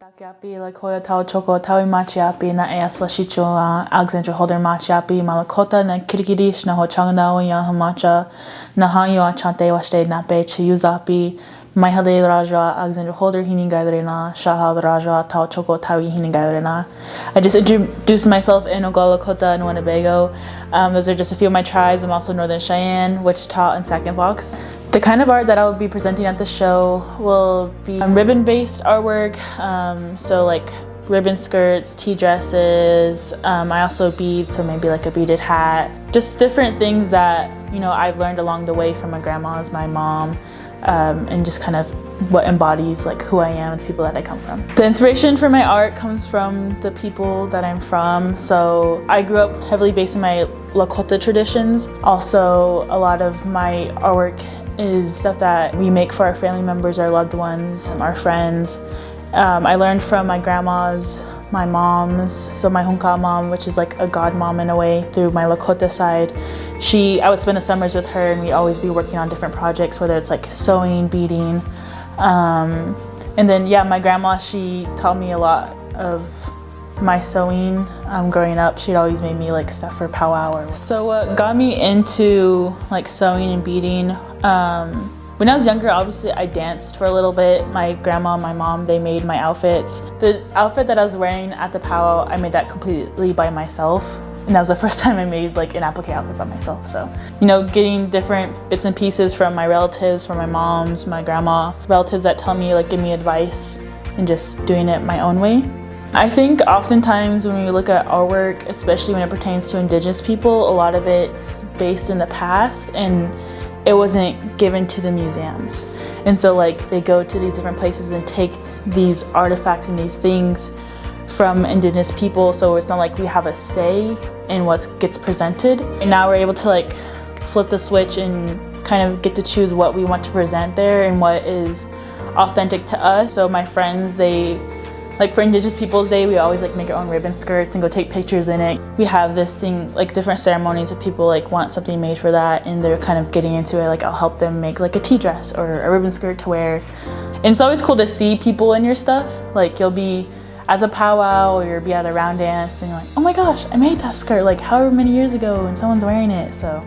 Takiapi, like Hoya Tau Choko, Taui Machiapi, na Ea Slashicho, Alexandra Holder Machiapi, Malakota, na Kirikirish, na Ho Changdao, Yahamacha, na Hanyo, Chante, Washte, Nape, Chiyuzapi, Maihade Raja, Alexandra Holder, Hiningairena, Shahal Raja, Tau Choko, Taui Hiningairena. I just introduced myself in Oglala Lakota and Winnebago. Those are just a few of my tribes. I'm also Northern Cheyenne, Wichita, and Sac and Fox. The kind of art that I will be presenting at the show will be ribbon-based artwork, so like ribbon skirts, tea dresses. I also bead, so maybe like a beaded hat. Just different things that, you know, I've learned along the way from my grandmas, my mom, and just kind of what embodies like who I am and the people that I come from. The inspiration for my art comes from the people that I'm from. So I grew up heavily based in my Lakota traditions. Also, a lot of my artwork is stuff that we make for our family members, our loved ones, our friends. I learned from my grandmas, my moms, so my Hunka mom, which is like a god mom in a way through my Lakota side. I would spend the summers with her and we'd always be working on different projects, whether it's like sewing, beading. And then yeah, my grandma, she taught me a lot of my sewing growing up. She'd always made me like stuff for powwow. So what got me into like sewing and beading, when I was younger, obviously I danced for a little bit. My grandma and my mom, they made my outfits. The outfit that I was wearing at the powwow, I made that completely by myself. And that was the first time I made like an applique outfit by myself. So, you know, getting different bits and pieces from my relatives, from my moms, my grandma, relatives that tell me, like give me advice, and just doing it my own way. I think oftentimes when we look at artwork, especially when it pertains to Indigenous people, a lot of it's based in the past and it wasn't given to the museums. And so like they go to these different places and take these artifacts and these things from Indigenous people, so it's not like we have a say in what gets presented. And now we're able to like flip the switch and kind of get to choose what we want to present there and what is authentic to us. So my friends, like for Indigenous Peoples Day, we always like make our own ribbon skirts and go take pictures in it. We have this thing, like different ceremonies if people like want something made for that and they're kind of getting into it, like I'll help them make like a tea dress or a ribbon skirt to wear. And it's always cool to see people in your stuff. Like you'll be at the powwow or you'll be at a round dance and you're like, oh my gosh, I made that skirt like however many years ago and someone's wearing it, so.